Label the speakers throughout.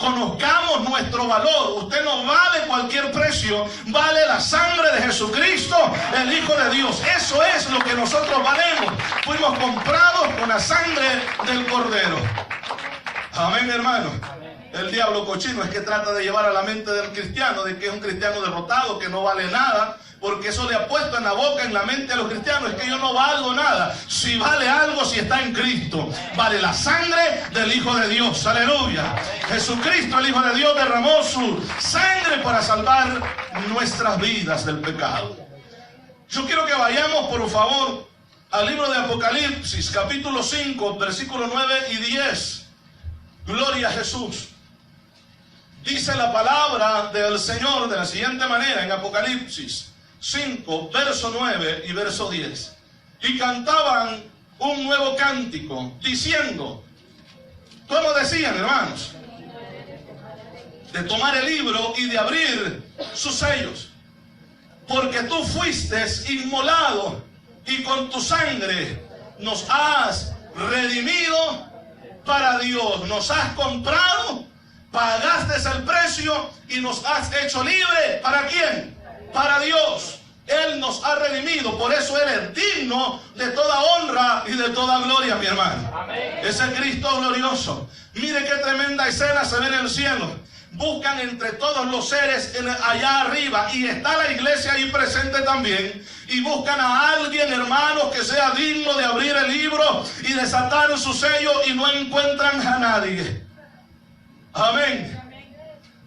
Speaker 1: conozcamos nuestro valor. Usted no vale cualquier precio, vale la sangre de Jesucristo, el Hijo de Dios. Eso es lo que nosotros valemos. Fuimos comprados con la sangre del Cordero. Amén, hermano. El diablo cochino es que trata de llevar a la mente del cristiano de que es un cristiano derrotado, que no vale nada, porque eso le ha puesto en la boca, en la mente a los cristianos, es que yo no valgo nada. Si vale algo, si está en Cristo, vale la sangre del Hijo de Dios. Aleluya. Jesucristo, el Hijo de Dios, derramó su sangre para salvar nuestras vidas del pecado. Yo quiero que vayamos, por favor, al libro de Apocalipsis, capítulo 5, versículos 9 y 10. Gloria a Jesús. Dice la palabra del Señor de la siguiente manera en Apocalipsis 5, verso 9 y verso 10. Y cantaban un nuevo cántico, diciendo, ¿cómo decían, hermanos? De tomar el libro y de abrir sus sellos. Porque tú fuiste inmolado y con tu sangre nos has redimido para Dios. Nos has comprado, pagaste el precio y nos has hecho libre. ¿Para quién? Para Dios. Él nos ha redimido, por eso Él es digno de toda honra y de toda gloria, mi hermano. Amén. Ese Cristo glorioso. Mire qué tremenda escena se ve en el cielo. Buscan entre todos los seres allá arriba, y está la iglesia ahí presente también, y buscan a alguien, hermanos, que sea digno de abrir el libro y desatar su sello, y no encuentran a nadie. Amén.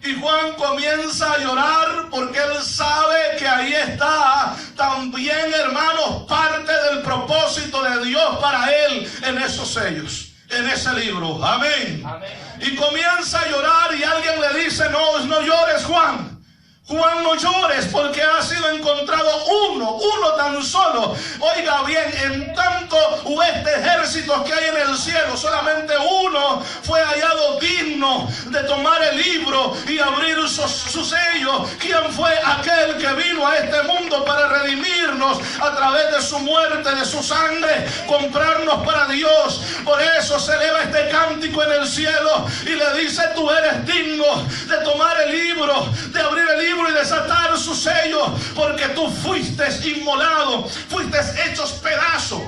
Speaker 1: Y Juan comienza a llorar porque él sabe que ahí está también, hermanos, parte del propósito de Dios para él en esos sellos, en ese libro. Amén. Amén. Y comienza a llorar, y alguien le dice, no llores, Juan. Juan, no llores, porque ha sido encontrado uno tan solo. Oiga bien, en tanto hueste ejércitos que hay en el cielo, solamente uno fue hallado digno de tomar el libro y abrir su sello. ¿Quién fue aquel que vino a este mundo para redimirnos a través de su muerte, de su sangre, comprarnos para Dios? Por eso se eleva este cántico en el cielo y le dice, tú eres digno de tomar el libro, de abrir el libro y desatar su sello, porque tú fuiste inmolado, fuiste hechos pedazos.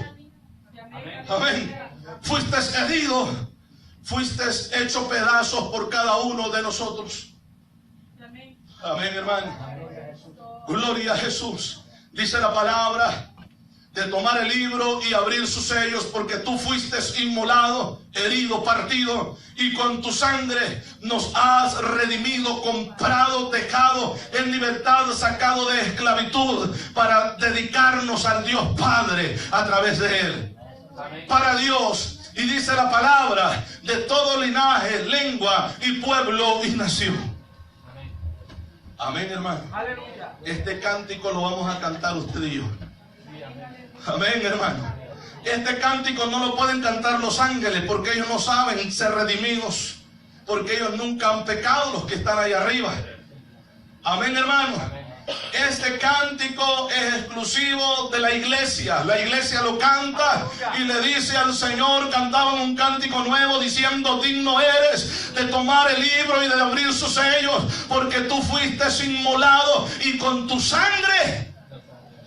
Speaker 1: Amén. Fuiste herido, fuiste hecho pedazos por cada uno de nosotros. Amén, hermano. Gloria a Jesús. Dice la palabra de tomar el libro y abrir sus sellos, porque tú fuiste inmolado, herido, partido, y con tu sangre nos has redimido, comprado, dejado en libertad, sacado de esclavitud, para dedicarnos al Dios Padre a través de Él. Para Dios. Y dice la palabra, de todo linaje, lengua y pueblo y nación. Amén, hermano. Este cántico lo vamos a cantar usted y yo. Amén, hermano. Este cántico no lo pueden cantar los ángeles, porque ellos no saben ser redimidos, porque ellos nunca han pecado, los que están ahí arriba. Amén, hermano. Este cántico es exclusivo de la iglesia. La iglesia lo canta y le dice al Señor, cantaban un cántico nuevo diciendo, digno eres de tomar el libro y de abrir sus sellos, porque tú fuiste inmolado y con tu sangre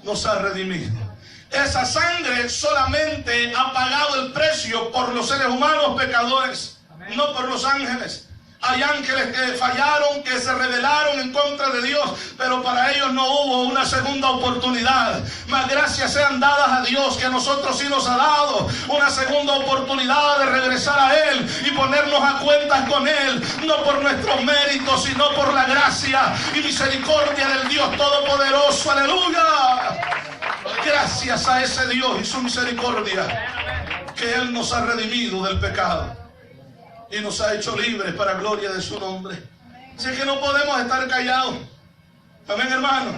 Speaker 1: nos has redimido. Esa sangre solamente ha pagado el precio por los seres humanos pecadores, no por los ángeles. Hay ángeles que fallaron, que se rebelaron en contra de Dios, pero para ellos no hubo una segunda oportunidad. Mas gracias sean dadas a Dios, que a nosotros sí nos ha dado una segunda oportunidad de regresar a Él y ponernos a cuentas con Él, no por nuestros méritos, sino por la gracia y misericordia del Dios Todopoderoso. ¡Aleluya! Gracias a ese Dios y su misericordia, que Él nos ha redimido del pecado y nos ha hecho libres para gloria de su nombre. Así que no podemos estar callados. Amén, hermano.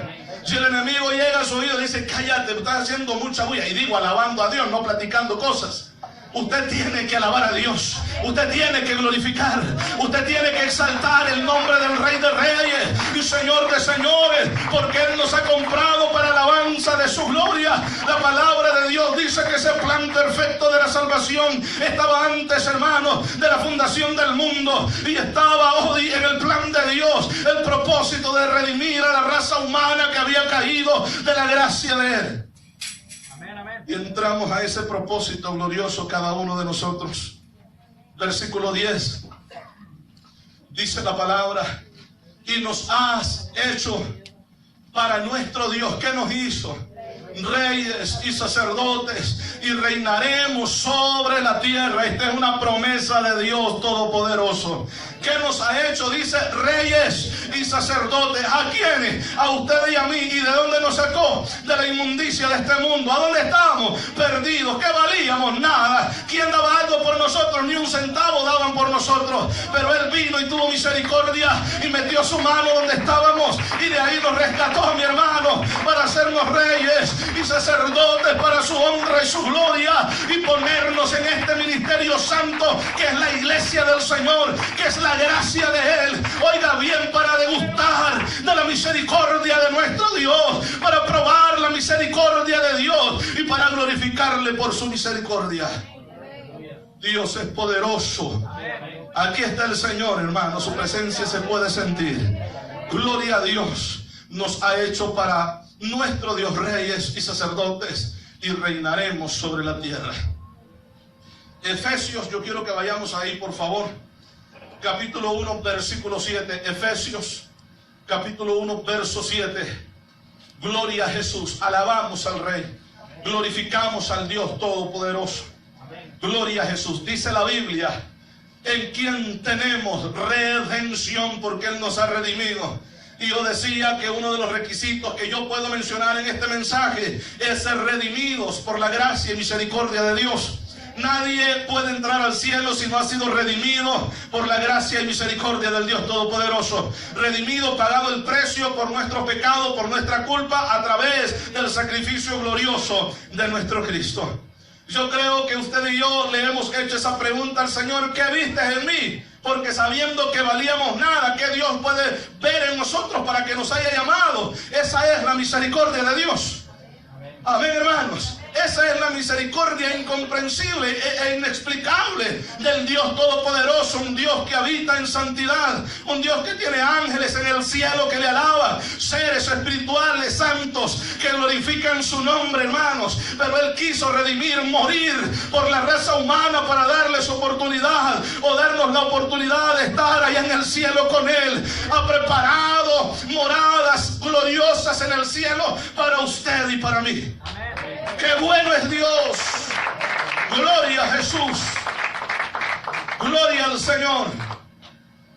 Speaker 1: Si el enemigo llega a su oído y dice, cállate, estás haciendo mucha bulla, y digo, alabando a Dios, no platicando cosas. Usted tiene que alabar a Dios. Usted tiene que glorificar. Usted tiene que exaltar el nombre del Rey de Reyes y Señor de Señores, porque Él nos ha comprado para alabanza de su gloria. La palabra de Dios dice que ese plan perfecto de la salvación estaba antes, hermanos, de la fundación del mundo, y estaba, propósito de redimir a la raza humana que había caído de la gracia de Él.
Speaker 2: Amén, amén.
Speaker 1: Y entramos a ese propósito glorioso cada uno de nosotros. Versículo 10. Dice la palabra: y nos has hecho para nuestro Dios. ¿Qué nos hizo? Reyes y sacerdotes, y reinaremos sobre la tierra. Esta es una promesa de Dios Todopoderoso. ¿Qué nos ha hecho? Dice reyes y sacerdotes. ¿A quiénes? A ustedes y a mí. ¿Y de dónde nos sacó? De la inmundicia de este mundo. ¿A dónde estábamos? Perdidos. ¿Qué valíamos? Nada. ¿Quién daba algo por nosotros? Ni un centavo daban por nosotros. Pero Él vino y tuvo misericordia y metió su mano donde estábamos, y de ahí nos rescató, mi hermano, para hacernos reyes y sacerdotes para su honra y su gloria, y ponernos en este ministerio santo que es la iglesia del Señor, que es la gracia de Él. Oiga bien, para degustar de la misericordia de nuestro Dios, para probar la misericordia de Dios y para glorificarle por su misericordia. Dios es poderoso. Aquí está el Señor, hermano. Su presencia se puede sentir. Gloria a Dios. Nos ha hecho para nuestro Dios reyes y sacerdotes, y reinaremos sobre la tierra. Efesios, yo quiero que vayamos ahí, por favor. Capítulo 1, versículo 7. Efesios, capítulo 1, verso 7. Gloria a Jesús. Alabamos al Rey. Glorificamos al Dios Todopoderoso. Gloria a Jesús. Dice la Biblia: en quien tenemos redención, porque Él nos ha redimido. Y yo decía que uno de los requisitos que yo puedo mencionar en este mensaje es ser redimidos por la gracia y misericordia de Dios. Nadie puede entrar al cielo si no ha sido redimido por la gracia y misericordia del Dios Todopoderoso. Redimido, pagado el precio por nuestro pecado, por nuestra culpa, a través del sacrificio glorioso de nuestro Cristo. Yo creo que usted y yo le hemos hecho esa pregunta al Señor: ¿qué viste en mí? Porque sabiendo que valíamos nada, ¿qué Dios puede ver en nosotros para que nos haya llamado? Esa es la misericordia de Dios. Amén, hermanos. Esa es la misericordia incomprensible e inexplicable del Dios Todopoderoso. Un Dios que habita en santidad. Un Dios que tiene ángeles en el cielo que le alaban. Seres espirituales santos que glorifican su nombre, hermanos. Pero Él quiso redimir, morir por la raza humana para darles oportunidad, o darnos la oportunidad de estar allá en el cielo con Él. Ha preparado moradas gloriosas en el cielo para usted y para mí. ¡Qué bueno es Dios! ¡Gloria a Jesús! ¡Gloria al Señor!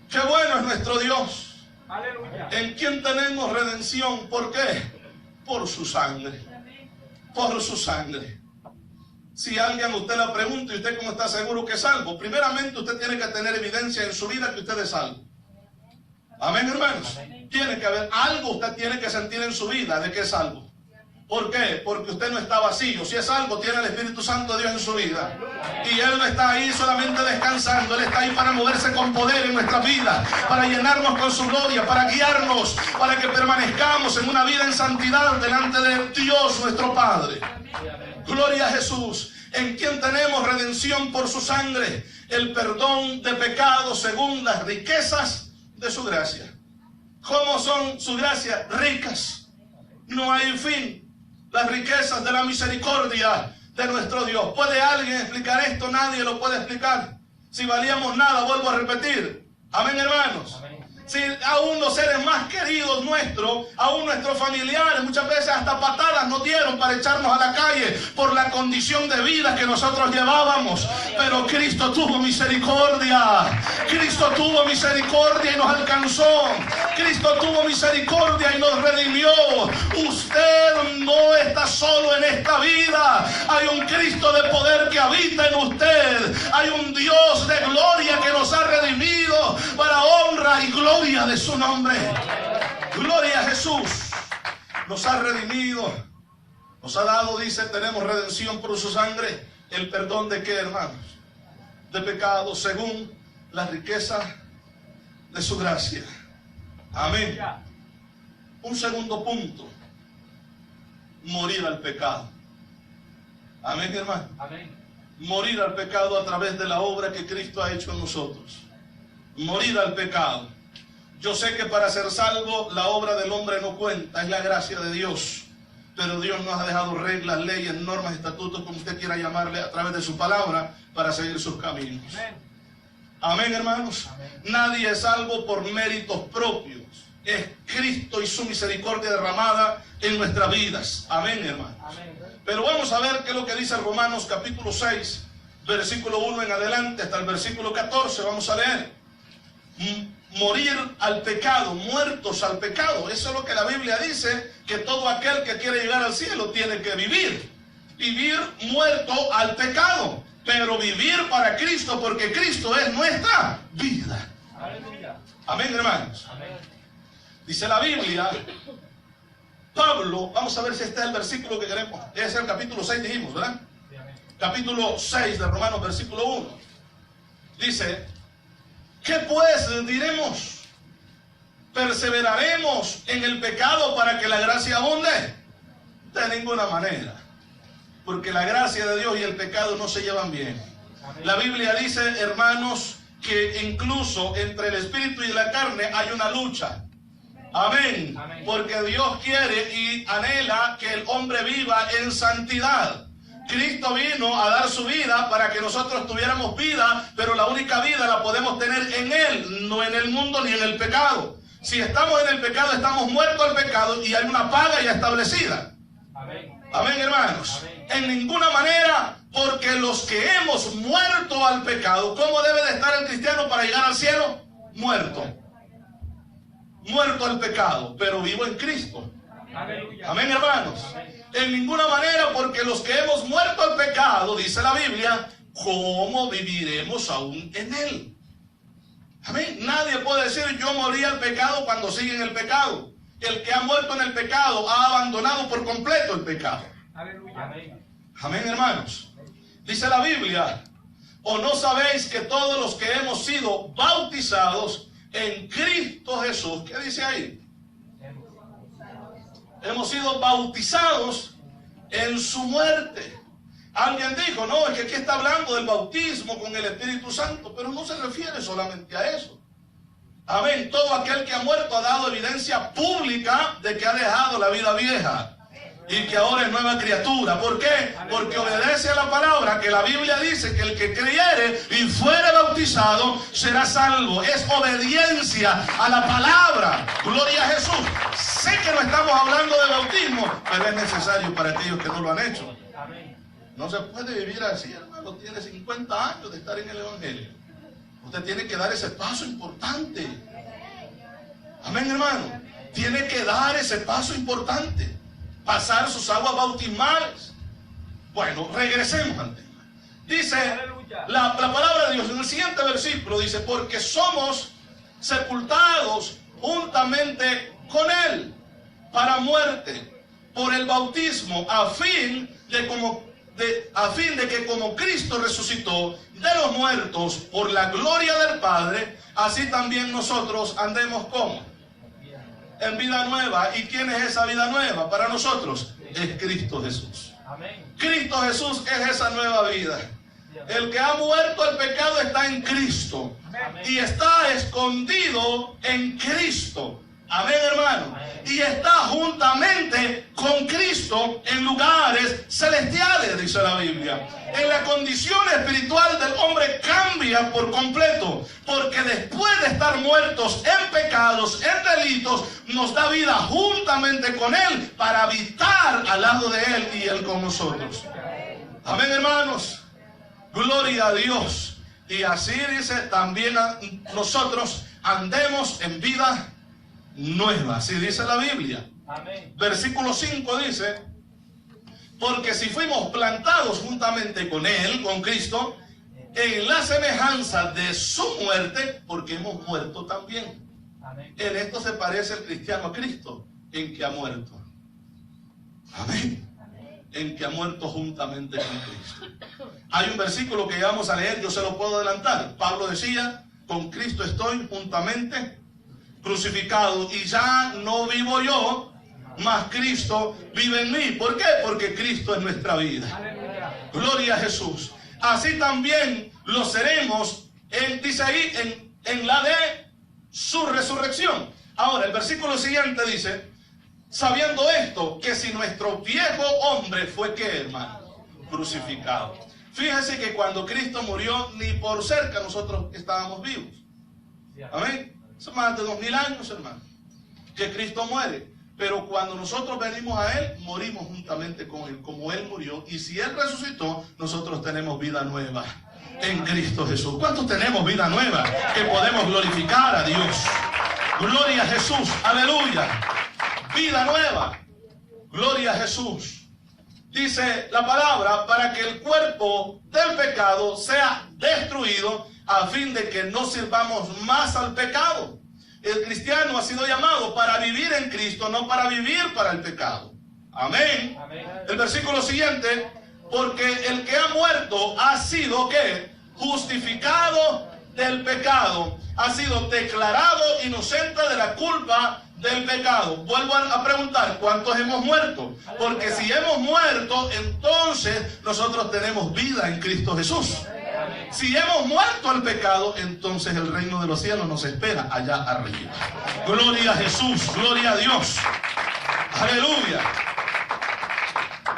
Speaker 1: ¡Qué bueno es nuestro Dios!
Speaker 2: Aleluya.
Speaker 1: En quien tenemos redención. ¿Por qué? Por su sangre. Por su sangre. Si alguien usted le pregunta y usted cómo está seguro que es salvo, primeramente usted tiene que tener evidencia en su vida que usted es salvo. Amén, hermanos. Tiene que haber algo, usted tiene que sentir en su vida de que es salvo. ¿Por qué? Porque usted no está vacío. Si es salvo, tiene el Espíritu Santo de Dios en su vida. Y Él no está ahí solamente descansando. Él está ahí para moverse con poder en nuestra vida, para llenarnos con su gloria, para guiarnos, para que permanezcamos en una vida en santidad delante de Dios nuestro Padre. Gloria a Jesús, en quien tenemos redención por su sangre, el perdón de pecados según las riquezas de su gracia. ¿Cómo son su gracia? Ricas. No hay fin. Las riquezas de la misericordia de nuestro Dios. ¿Puede alguien explicar esto? Nadie lo puede explicar. Si valíamos nada, vuelvo a repetir. Amén, hermanos. Si aún los seres más queridos nuestros, aún nuestros familiares, muchas veces hasta patadas nos dieron para echarnos a la calle por la condición de vida que nosotros llevábamos. Pero Cristo tuvo misericordia. Cristo tuvo misericordia y nos alcanzó. Cristo tuvo misericordia y nos redimió. Usted no está solo en esta vida. Hay un Cristo de poder que habita en usted. Hay un Dios de gloria que nos ha redimido para honra y gloria de su nombre. Gloria a Jesús. Nos ha redimido. Nos ha dado, dice, tenemos redención por su sangre. ¿El perdón de qué, hermanos? De pecados según la riqueza de su gracia. Amén. Un segundo punto. Morir al pecado. Amén, hermano.
Speaker 2: Amén.
Speaker 1: Morir al pecado a través de la obra que Cristo ha hecho en nosotros. Morir al pecado. Yo sé que para ser salvo la obra del hombre no cuenta, es la gracia de Dios. Pero Dios nos ha dejado reglas, leyes, normas, estatutos, como usted quiera llamarle, a través de su palabra, para seguir sus caminos. Amén, hermanos. Amén. Nadie es salvo por méritos propios. Es Cristo y su misericordia derramada en nuestras vidas. Amén, hermanos. Amén. Pero vamos a ver qué es lo que dice Romanos capítulo 6, versículo 1 en adelante, hasta el versículo 14. Vamos a leer. Morir al pecado, muertos al pecado. Eso es lo que la Biblia dice, que todo aquel que quiere llegar al cielo tiene que vivir. Vivir muerto al pecado, pero vivir para Cristo, porque Cristo es nuestra vida. Aleluya. Amén, hermanos. Amén. Dice la Biblia, Pablo, vamos a ver si este es el versículo que queremos. Es el capítulo 6, dijimos, ¿verdad? Sí, capítulo 6 de Romanos, versículo 1. Dice: ¿qué pues diremos? ¿Perseveraremos en el pecado para que la gracia abunde? De ninguna manera. Porque la gracia de Dios y el pecado no se llevan bien. Amén. La Biblia dice, hermanos, que incluso entre el espíritu y la carne hay una lucha. Amén. Amén. Porque Dios quiere y anhela que el hombre viva en santidad. Cristo vino a dar su vida para que nosotros tuviéramos vida, pero la única vida la podemos tener en Él, no en el mundo ni en el pecado. Si estamos en el pecado, estamos muertos al pecado y hay una paga ya establecida. Amén. Amén, hermanos. Amén. En ninguna manera, porque los que hemos muerto al pecado, ¿cómo debe de estar el cristiano para llegar al cielo? Muerto. Muerto al pecado, pero vivo en Cristo. Aleluya. Amén, hermanos. Amén. En ninguna manera, porque los que hemos muerto al pecado, dice la Biblia, ¿cómo viviremos aún en él? Amén. Nadie puede decir yo morí al pecado cuando sigue en el pecado. El que ha muerto en el pecado ha abandonado por completo el pecado. Aleluya. Amén. Amén, hermanos. Dice la Biblia, ¿o no sabéis que todos los que hemos sido bautizados en Cristo Jesús? ¿Qué dice ahí? Hemos sido bautizados en su muerte. Alguien dijo, no, es que aquí está hablando del bautismo con el Espíritu Santo, pero no se refiere solamente a eso. Amén. Todo aquel que ha muerto ha dado evidencia pública de que ha dejado la vida vieja y que ahora es nueva criatura. ¿Por qué? Porque obedece a la palabra, que la Biblia dice que el que creyere y fuere bautizado será salvo. Es obediencia a la palabra. Gloria a Jesús. Sé que no estamos hablando de bautismo, pero es necesario para aquellos que no lo han hecho. No se puede vivir así, hermano. Tiene 50 años de estar en el Evangelio. Usted tiene que dar ese paso importante. Amén, hermano. Tiene que dar ese paso importante. Pasar sus aguas bautismales. Bueno, regresemos al tema. Dice la palabra de Dios en el siguiente versículo, dice, porque somos sepultados juntamente con Él para muerte por el bautismo, a fin de que como Cristo resucitó de los muertos por la gloria del Padre, así también nosotros andemos como en vida nueva. ¿Y quién es esa vida nueva para nosotros? Es Cristo Jesús. Amén. Cristo Jesús es esa nueva vida. El que ha muerto al pecado está en Cristo. Amén. Y está escondido en Cristo. Amén, hermano. Amén. Y está juntamente con Cristo en lugares celestiales, dice la Biblia. En la condición espiritual del hombre cambia por completo, porque después de estar muertos en pecados, en delitos, nos da vida juntamente con Él para habitar al lado de Él y Él con nosotros. Amén, hermanos. Gloria a Dios. Y así dice también nosotros andemos en vida nueva. Así dice la Biblia. Amén. Versículo 5 dice, porque si fuimos plantados juntamente con Él, con Cristo, en la semejanza de su muerte, porque hemos muerto también. Amén. En esto se parece el cristiano a Cristo, en que ha muerto. Amén. En que ha muerto juntamente con Cristo. Hay un versículo que ya vamos a leer, yo se lo puedo adelantar. Pablo decía, con Cristo estoy juntamente crucificado, y ya no vivo yo, mas Cristo vive en mí. ¿Por qué? Porque Cristo es nuestra vida. Aleluya. Gloria a Jesús. Así también lo seremos, dice ahí, en la de su resurrección. resurrección. Ahora, el versículo siguiente dice, sabiendo esto, que si nuestro viejo hombre fue, ¿qué, hermano? Crucificado. Fíjese que cuando Cristo murió, ni por cerca nosotros estábamos vivos. Amén. Son más de 2000 años, hermano, que Cristo muere. Pero cuando nosotros venimos a Él, morimos juntamente con Él, como Él murió. Y si Él resucitó, nosotros tenemos vida nueva en Cristo Jesús. ¿Cuántos tenemos vida nueva? Que podemos glorificar a Dios. Gloria a Jesús. Aleluya. Vida nueva. Gloria a Jesús. Dice la palabra, para que el cuerpo del pecado sea destruido, a fin de que no sirvamos más al pecado. El cristiano ha sido llamado para vivir en Cristo, no para vivir para el pecado. Amén. Amén. El versículo siguiente, porque el que ha muerto ha sido, ¿qué? Justificado del pecado, ha sido declarado inocente de la culpa del pecado. Vuelvo a preguntar, ¿cuántos hemos muerto? Porque si hemos muerto, entonces nosotros tenemos vida en Cristo Jesús. Si hemos muerto al pecado, entonces el reino de los cielos nos espera allá arriba. Gloria a Jesús, gloria a Dios. Aleluya.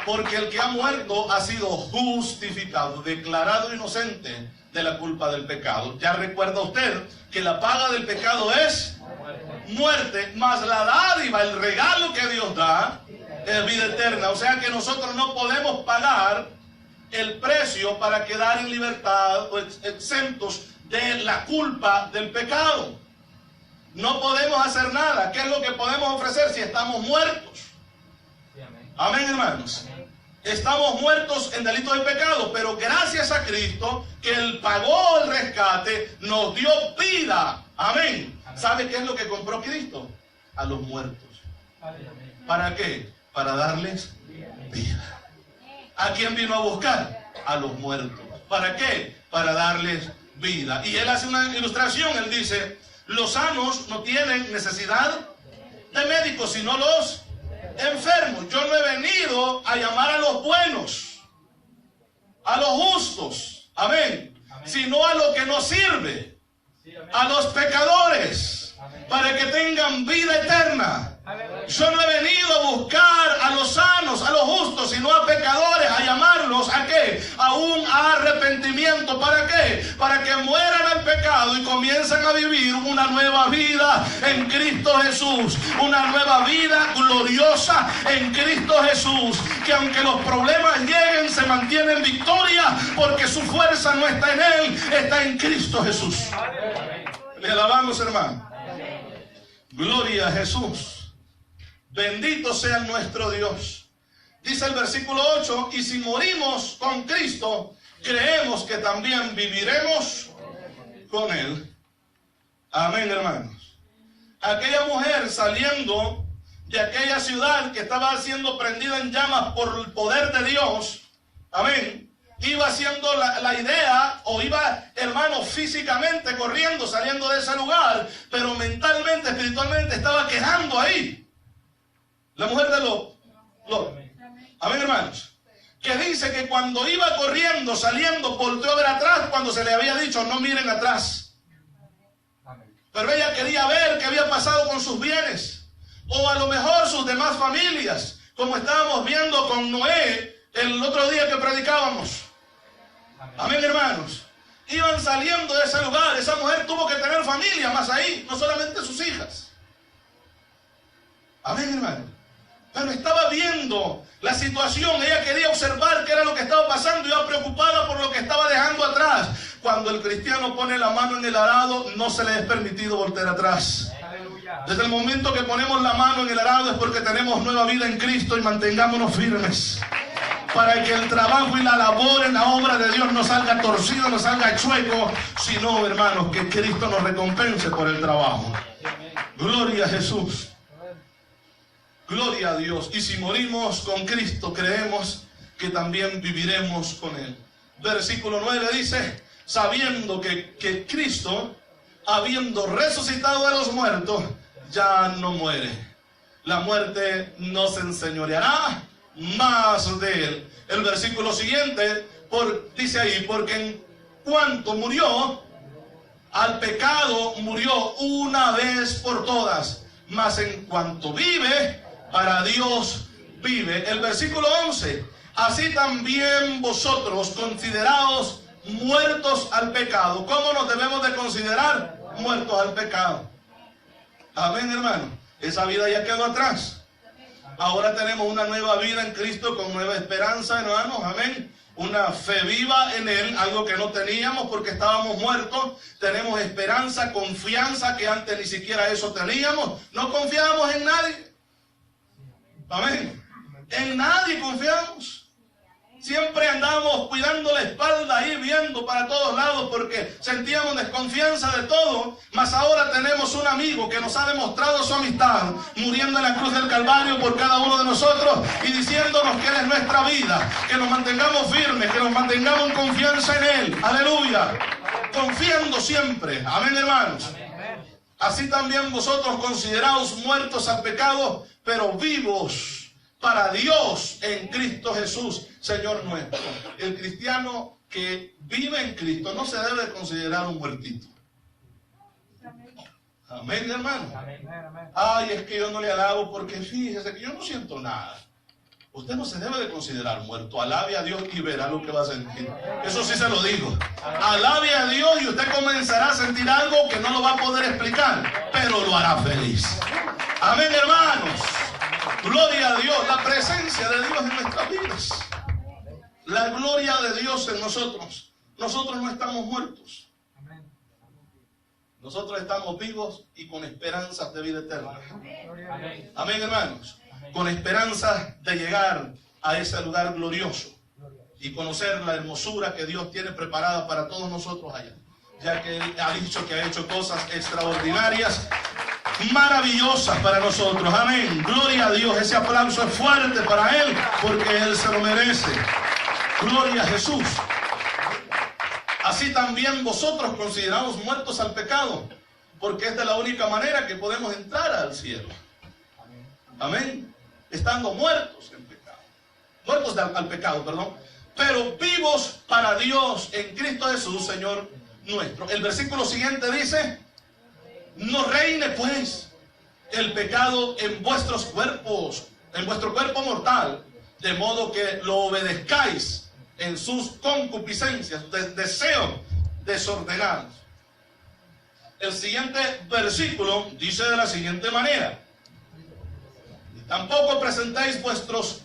Speaker 1: Porque el que ha muerto ha sido justificado, declarado inocente de la culpa del pecado. Ya recuerda usted que la paga del pecado es muerte, mas la dádiva, el regalo que Dios da, es vida eterna. O sea que nosotros no podemos pagar el precio para quedar en libertad o exentos de la culpa del pecado. No podemos hacer nada. ¿Qué es lo que podemos ofrecer si estamos muertos? Amén, hermanos. Estamos muertos en delitos de pecado, pero gracias a Cristo, que Él pagó el rescate, nos dio vida. Amén. ¿Sabe qué es lo que compró Cristo? A los muertos. ¿Para qué? Para darles vida. ¿A quién vino a buscar? A los muertos. ¿Para qué? Para darles vida. Y Él hace una ilustración. Él dice, los sanos no tienen necesidad de médicos, sino los enfermos. Yo no he venido a llamar a los buenos, a los justos, amén, sino a lo que no sirve, a los pecadores, para que tengan vida eterna. Yo no he venido a buscar a los sanos, a los justos, sino a pecadores, a llamarlos ¿a qué? A un arrepentimiento. ¿Para qué? Para que mueran al pecado y comiencen a vivir una nueva vida en Cristo Jesús. Una nueva vida gloriosa en Cristo Jesús. Que aunque los problemas lleguen, se mantiene en victoria, porque su fuerza no está en Él, está en Cristo Jesús. Le alabamos, hermano. Gloria a Jesús. Bendito sea nuestro Dios. Dice el versículo 8, y si morimos con Cristo, creemos que también viviremos con Él. Amén, hermanos. Aquella mujer saliendo de aquella ciudad que estaba siendo prendida en llamas por el poder de Dios, amén, iba haciendo la idea, o iba, hermano, físicamente corriendo, saliendo de ese lugar, pero mentalmente, espiritualmente estaba quedando ahí. La mujer de Lot. Amén, hermanos. Que dice que cuando iba corriendo, saliendo, volteó a ver atrás cuando se le había dicho no miren atrás. Pero ella quería ver qué había pasado con sus bienes, o a lo mejor sus demás familias, como estábamos viendo con Noé el otro día que predicábamos. Amén, hermanos. Iban saliendo de ese lugar. Esa mujer tuvo que tener familia más ahí, no solamente sus hijas. Amén, hermano. Pero estaba viendo la situación. Ella quería observar qué era lo que estaba pasando. Iba preocupada por lo que estaba dejando atrás. Cuando el cristiano pone la mano en el arado, no se le es permitido voltear atrás. Desde el momento que ponemos la mano en el arado es porque tenemos nueva vida en Cristo, y mantengámonos firmes, para que el trabajo y la labor en la obra de Dios no salga torcido, no salga chueco, sino, hermanos, que Cristo nos recompense por el trabajo. Gloria a Jesús. Gloria a Dios. Y si morimos con Cristo, creemos que también viviremos con Él. Versículo 9 dice, sabiendo que Cristo, habiendo resucitado de los muertos, ya no muere. La muerte no se enseñoreará más de Él. El versículo siguiente dice ahí, porque en cuanto murió, al pecado murió una vez por todas, mas en cuanto vive, para Dios vive. El versículo 11, así también vosotros consideraos muertos al pecado. ¿Cómo nos debemos de considerar? Muertos al pecado. Amén, hermano. Esa vida ya quedó atrás. Ahora tenemos una nueva vida en Cristo con nueva esperanza, hermanos. Amén. Una fe viva en Él, algo que no teníamos porque estábamos muertos. Tenemos esperanza, confianza que antes ni siquiera eso teníamos. No confiábamos en nadie. Amén. En nadie confiamos. Siempre andábamos cuidando la espalda ahí viendo para todos lados porque sentíamos desconfianza de todo. Mas ahora tenemos un amigo que nos ha demostrado su amistad, muriendo en la cruz del Calvario por cada uno de nosotros y diciéndonos que Él es nuestra vida, que nos mantengamos firmes, que nos mantengamos en confianza en Él. Aleluya. Confiando siempre. Amén, hermanos. Así también vosotros consideraos muertos al pecado, pero vivos para Dios en Cristo Jesús, Señor nuestro. El cristiano que vive en Cristo no se debe considerar un muertito. Amén, hermano. Ay, es que yo no le alabo porque fíjese que yo no siento nada. Usted no se debe de considerar muerto. Alabe a Dios y verá lo que va a sentir. Eso sí se lo digo. Alabe a Dios y usted comenzará a sentir algo que no lo va a poder explicar, pero lo hará feliz. Amén, hermanos. Gloria a Dios, la presencia de Dios en nuestras vidas. La gloria de Dios en nosotros. Nosotros no estamos muertos. Nosotros estamos vivos y con esperanzas de vida eterna. Amén, hermanos. Con esperanzas de llegar a ese lugar glorioso y conocer la hermosura que Dios tiene preparada para todos nosotros allá. Ya que Él ha dicho que ha hecho cosas extraordinarias, maravillosas para nosotros. Amén. Gloria a Dios. Ese aplauso es fuerte para Él porque Él se lo merece. Gloria a Jesús. Así también vosotros consideraos muertos al pecado, porque esta es la única manera que podemos entrar al cielo. Amén. Estando muertos en pecado. Muertos al pecado, perdón. Pero vivos para Dios en Cristo Jesús, Señor nuestro. El versículo siguiente dice: no reine pues el pecado en vuestros cuerpos, en vuestro cuerpo mortal, de modo que lo obedezcáis en sus concupiscencias, deseos desordenados. El siguiente versículo dice de la siguiente manera: tampoco presentéis vuestros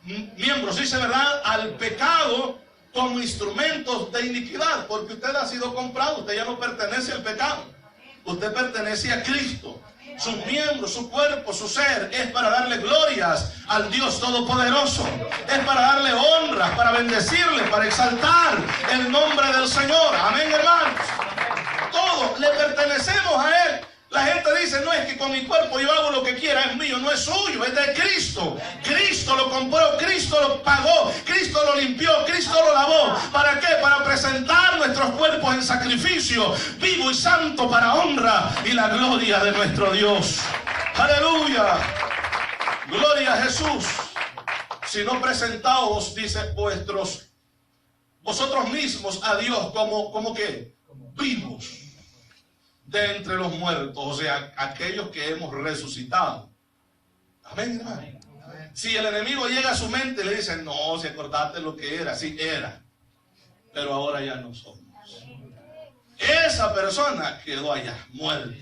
Speaker 1: miembros, dice, ¿verdad?, al pecado como instrumentos de iniquidad, porque usted ha sido comprado, usted ya no pertenece al pecado. Usted pertenece a Cristo. Sus miembros, su cuerpo, su ser es para darle glorias al Dios Todopoderoso. Es para darle honras, para bendecirle, para exaltar el nombre del Señor. Amén, hermanos. Todos le pertenecemos a Él. La gente dice: no, es que con mi cuerpo yo hago lo que quiera, es mío. No es suyo, es de Cristo. Cristo lo compró, Cristo lo pagó, Cristo lo limpió, Cristo lo lavó. ¿Para qué? Para presentar nuestros cuerpos en sacrificio vivo y santo para honra y la gloria de nuestro Dios. Aleluya. Gloria a Jesús. Si no presentaos, dice, vosotros mismos a Dios como ¿qué? Vivos de entre los muertos, o sea, aquellos que hemos resucitado. Amén, hermano. Si el enemigo llega a su mente y le dice: no, si acordaste lo que era, sí era, pero ahora ya no somos. Esa persona quedó allá, muerta.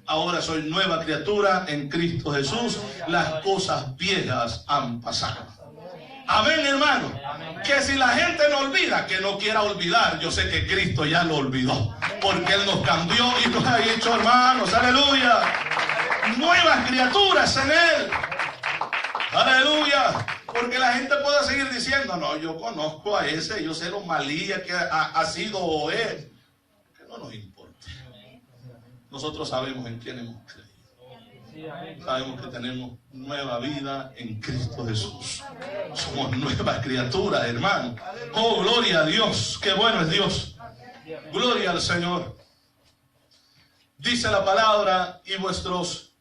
Speaker 1: Ahora soy nueva criatura en Cristo Jesús. Las cosas viejas han pasado. Amén, hermano. Que si la gente no olvida, que no quiera olvidar. Yo sé que Cristo ya lo olvidó, porque Él nos cambió y nos ha hecho hermanos. Aleluya. Nuevas criaturas en Él. Aleluya. Porque la gente puede seguir diciendo: no, yo conozco a ese, yo sé lo malía que ha sido o es. Que no nos importa. Nosotros sabemos en quién hemos creído. Sabemos que tenemos nueva vida en Cristo Jesús. Somos nuevas criaturas, hermano. Oh, gloria a Dios. Qué bueno es Dios. Gloria al Señor. Dice la palabra: y vuestros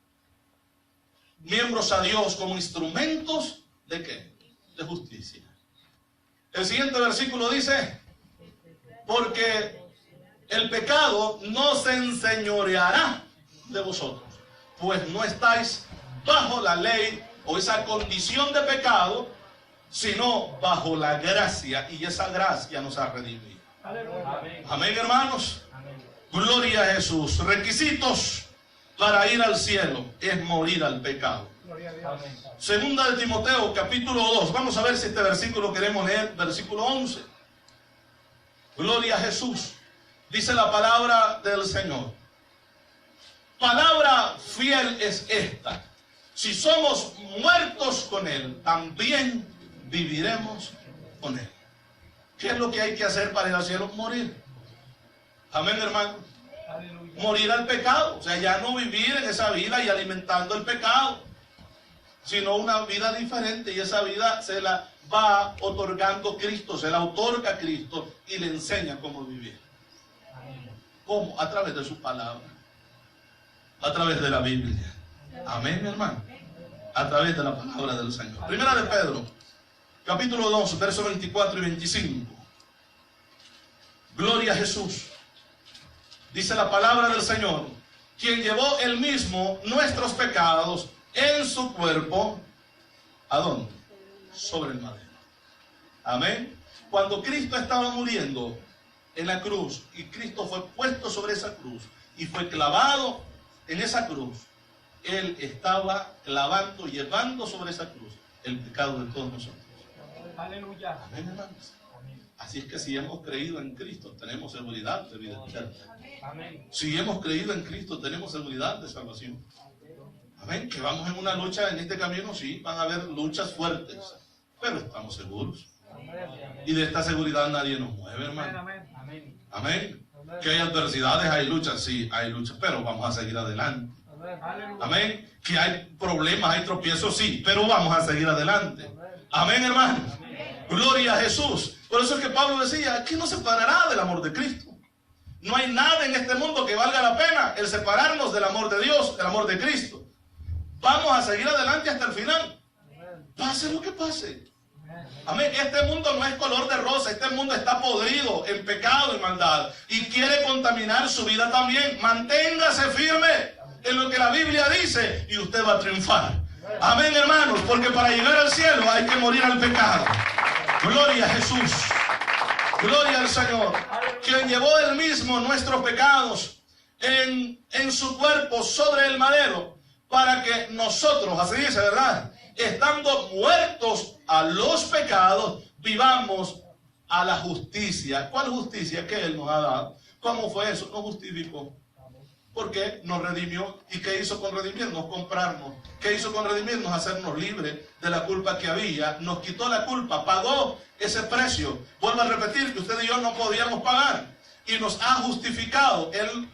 Speaker 1: miembros a Dios como instrumentos ¿de qué? De justicia. El siguiente versículo dice: porque el pecado no se enseñoreará de vosotros, pues no estáis bajo la ley o esa condición de pecado, sino bajo la gracia, y esa gracia nos ha redimido.
Speaker 2: Amén.
Speaker 1: Amén, hermanos.
Speaker 2: Amén.
Speaker 1: Gloria a Jesús. Requisitos para ir al cielo es morir al pecado.
Speaker 2: Gloria a Dios. Amén.
Speaker 1: Segunda de Timoteo, capítulo 2. Vamos a ver si este versículo queremos leer, versículo 11. Gloria a Jesús. Dice la palabra del Señor. Palabra fiel es esta: si somos muertos con Él, también viviremos con Él. ¿Qué es lo que hay que hacer para ir al cielo? Morir. Amén, hermano.
Speaker 2: Aleluya.
Speaker 1: Morir al pecado. O sea, ya no vivir en esa vida y alimentando el pecado, sino una vida diferente, y esa vida se la va otorgando Cristo, se la otorga Cristo y le enseña cómo vivir. ¿Cómo? A través de su palabra, a través de la Biblia. Amén, mi hermano. A través de la palabra del Señor. Primera de Pedro, capítulo 2, versos 24 y 25. Gloria a Jesús. Dice la palabra del Señor: quien llevó él mismo nuestros pecados en su cuerpo. ¿A dónde? Sobre el madero. Amén. Cuando Cristo estaba muriendo en la cruz, y Cristo fue puesto sobre esa cruz y fue clavado en esa cruz, Él estaba clavando, llevando sobre esa cruz el pecado de todos nosotros.
Speaker 2: Aleluya.
Speaker 1: Amén, hermanos. Así es que si hemos creído en Cristo, tenemos seguridad de vida eterna.
Speaker 2: Amén.
Speaker 1: Si hemos creído en Cristo, tenemos seguridad de salvación. Amén. Que vamos en una lucha en este camino, sí, van a haber luchas fuertes, pero estamos seguros. Y de esta seguridad nadie nos mueve, hermano.
Speaker 2: Amén. Amén.
Speaker 1: Amén. Que hay adversidades, hay luchas, sí, hay luchas, pero vamos a seguir adelante.
Speaker 2: Aleluya.
Speaker 1: Amén. Que hay problemas, hay tropiezos, sí, pero vamos a seguir adelante. Amén, hermano. Gloria a Jesús. Por eso es que Pablo decía: ¿quién nos separará del amor de Cristo? No hay nada en este mundo que valga la pena el separarnos del amor de Dios, del amor de Cristo. Vamos a seguir adelante hasta el final, pase lo que pase. Amén. Este mundo no es color de rosa. Este mundo está podrido en pecado y maldad, y quiere contaminar su vida también. Manténgase firme en lo que la Biblia dice y usted va a triunfar. Amén, hermanos, porque para llegar al cielo hay que morir al pecado. Gloria a Jesús. Gloria al Señor, quien llevó él mismo nuestros pecados en su cuerpo sobre el madero, para que nosotros, así dice, ¿verdad?, estando muertos a los pecados, vivamos a la justicia. ¿Cuál justicia que Él nos ha dado? ¿Cómo fue eso? Nos justificó. ¿Por qué? Nos redimió. ¿Y qué hizo con redimirnos? Comprarnos. ¿Qué hizo con redimirnos? Hacernos libres de la culpa que había. Nos quitó la culpa, pagó ese precio. Vuelvo a repetir que usted y yo no podíamos pagar. Y nos ha justificado. Él,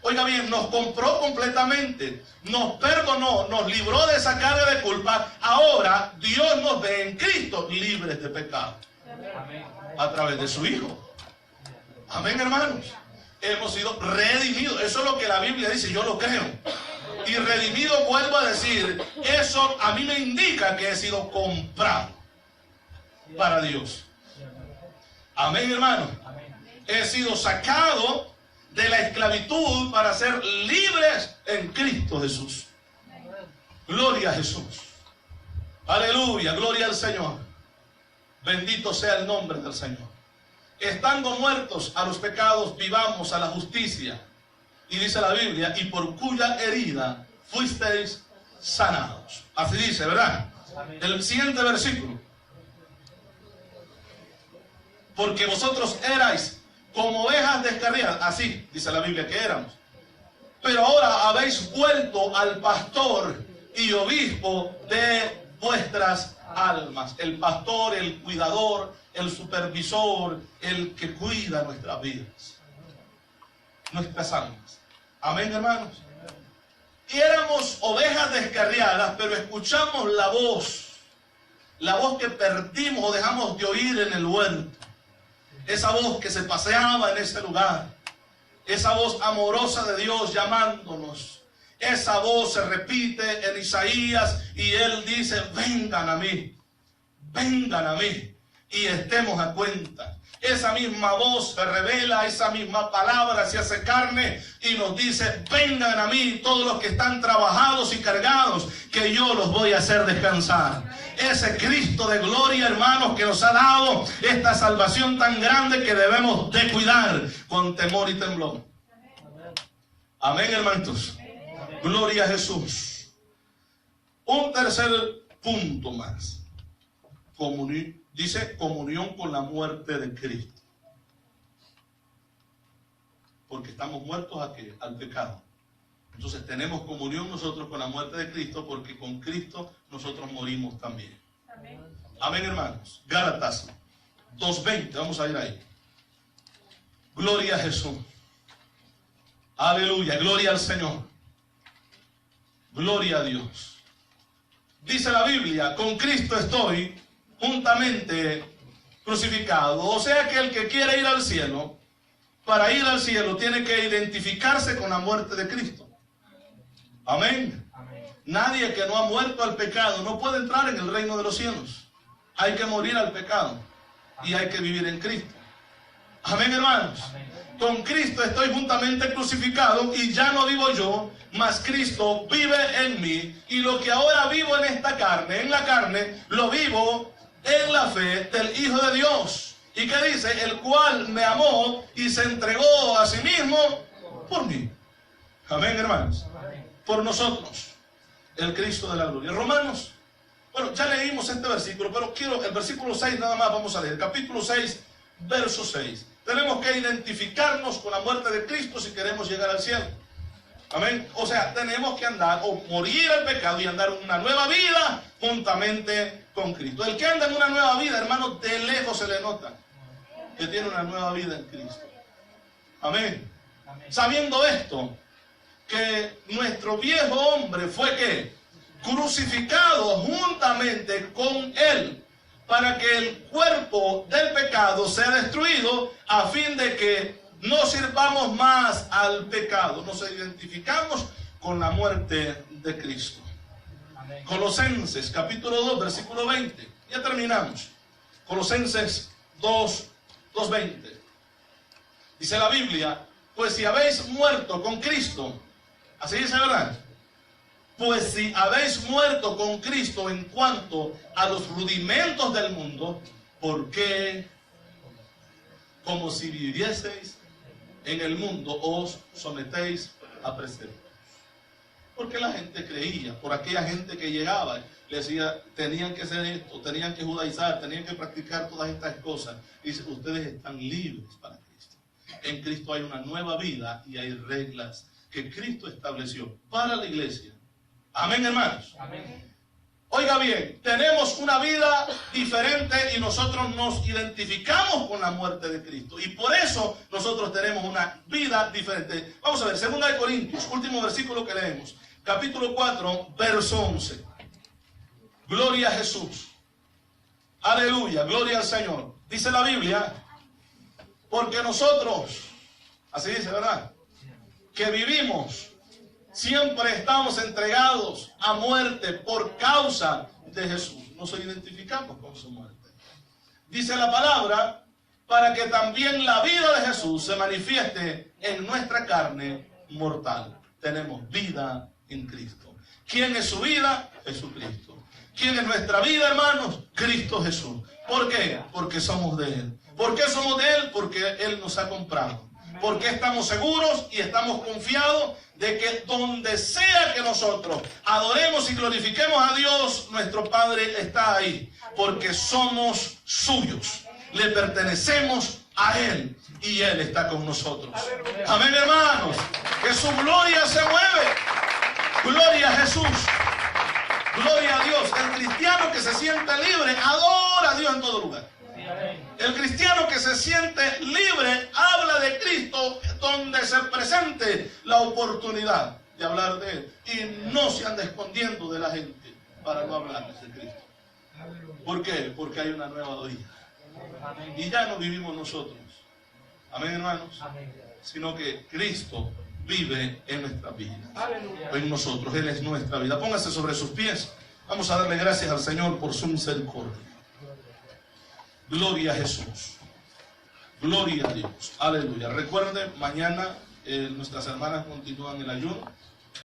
Speaker 1: oiga bien, nos compró completamente, nos perdonó, nos libró de esa carga de culpa. Ahora Dios nos ve en Cristo libres de pecado.
Speaker 2: Amén.
Speaker 1: A través de su Hijo. Amén, hermanos. Hemos sido redimidos. Eso es lo que la Biblia dice, yo lo creo. Y redimido, vuelvo a decir, eso a mí me indica que he sido comprado para Dios. Amén, hermanos. He sido sacado de la esclavitud para ser libres en Cristo Jesús. Gloria a Jesús. Aleluya, gloria al Señor. Bendito sea el nombre del Señor. Estando muertos a los pecados, vivamos a la justicia. Y dice la Biblia: y por cuya herida fuisteis sanados. Así dice, ¿verdad? El siguiente versículo: porque vosotros erais como ovejas descarriadas, así dice la Biblia que éramos, pero ahora habéis vuelto al pastor y obispo de vuestras almas. El pastor, el cuidador, el supervisor, el que cuida nuestras vidas, nuestras almas. Amén, hermanos. Y éramos ovejas descarriadas, pero escuchamos la voz que perdimos o dejamos de oír en el huerto. Esa voz que se paseaba en ese lugar, esa voz amorosa de Dios llamándonos. Esa voz se repite en Isaías y Él dice: vengan a mí y estemos a cuenta. esa misma voz se revela, esa misma palabra se hace carne y nos dice: vengan a mí todos los que están trabajados y cargados, que yo los voy a hacer descansar. Ese Cristo de gloria, hermanos, que nos ha dado esta salvación tan grande que debemos de cuidar con temor y temblor. Amén, hermanos. Gloria a Jesús. Un tercer punto más. Dice comunión con la muerte de Cristo. Porque estamos muertos ¿a qué? Al pecado. Entonces tenemos comunión nosotros con la muerte de Cristo, porque con Cristo nosotros morimos también. Amén, amén, hermanos. Gálatas 2:20, vamos a ir ahí. Gloria a Jesús. Aleluya, gloria al Señor. Gloria a Dios. Dice la Biblia: con Cristo estoy juntamente crucificado. O sea que el que quiere ir al cielo, para ir al cielo tiene que identificarse con la muerte de Cristo. Amén. Amén. Nadie que no ha muerto al pecado no puede entrar en el reino de los cielos. Hay que morir al pecado y hay que vivir en Cristo. Amén, hermanos. Amén. Con Cristo estoy juntamente crucificado, y ya no vivo yo, mas Cristo vive en mí. Y lo que ahora vivo en esta carne, en la carne, lo vivo en la fe del Hijo de Dios. ¿Y qué dice? El cual me amó y se entregó a sí mismo por mí. Amén, hermanos. Por nosotros, el Cristo de la gloria. Romanos, bueno, ya leímos este versículo, pero quiero el versículo 6 nada más, vamos a leer. Capítulo 6, verso 6. Tenemos que identificarnos con la muerte de Cristo si queremos llegar al cielo. Amén. O sea, tenemos que andar o morir al pecado y andar una nueva vida juntamente con Cristo. El que anda en una nueva vida, hermano, de lejos se le nota que tiene una nueva vida en Cristo. Amén. Amén. Sabiendo esto, que nuestro viejo hombre fue ¿qué? Crucificado juntamente con él, para que el cuerpo del pecado sea destruido, a fin de que no sirvamos más al pecado. Nos identificamos con la muerte de Cristo. Amén. Colosenses capítulo 2 versículo 20. Ya terminamos. Colosenses 2:20. Dice la Biblia: pues si habéis muerto con Cristo, así dice, ¿verdad? Pues si habéis muerto con Cristo en cuanto a los rudimentos del mundo, ¿por qué, como si vivieseis en el mundo, os sometéis a preceptos? Porque la gente creía, por aquella gente que llegaba, le decía: tenían que hacer esto, tenían que judaizar, tenían que practicar todas estas cosas. Y dice: ustedes están libres para Cristo. En Cristo hay una nueva vida y hay reglas que Cristo estableció para la iglesia. Amén, hermanos. Amén. Oiga bien, tenemos una vida diferente y nosotros nos identificamos con la muerte de Cristo. Y por eso nosotros tenemos una vida diferente. Vamos a ver, 2 Corintios, último versículo que leemos. Capítulo 4, verso 11. Gloria a Jesús. Aleluya, gloria al Señor. Dice la Biblia: porque nosotros, así dice, ¿verdad?, que vivimos, siempre estamos entregados a muerte por causa de Jesús. Nos identificamos con su muerte. Dice la palabra: para que también la vida de Jesús se manifieste en nuestra carne mortal. Tenemos vida en Cristo. ¿Quién es su vida? Jesucristo. ¿Quién es nuestra vida, hermanos? Cristo Jesús. ¿Por qué? Porque somos de Él. ¿Por qué somos de Él? Porque Él nos ha comprado. Porque estamos seguros y estamos confiados de que donde sea que nosotros adoremos y glorifiquemos a Dios, nuestro Padre está ahí. Porque somos suyos. Le pertenecemos a Él y Él está con nosotros. Amén, hermanos. Que su gloria se mueve. Gloria a Jesús. Gloria a Dios. El cristiano que se siente libre adora a Dios en todo lugar. El cristiano que se siente libre habla de Cristo donde se presente la oportunidad de hablar de Él. Y no se anda escondiendo de la gente para no hablarles de Cristo. ¿Por qué? Porque hay una nueva vida. Y ya no vivimos nosotros. Amén, hermanos. Sino que Cristo vive en nuestra vida. En nosotros. Él es nuestra vida. Póngase sobre sus pies. Vamos a darle gracias al Señor por su misericordia. Gloria a Jesús. Gloria a Dios. Aleluya. Recuerde, mañana nuestras hermanas continúan el ayuno.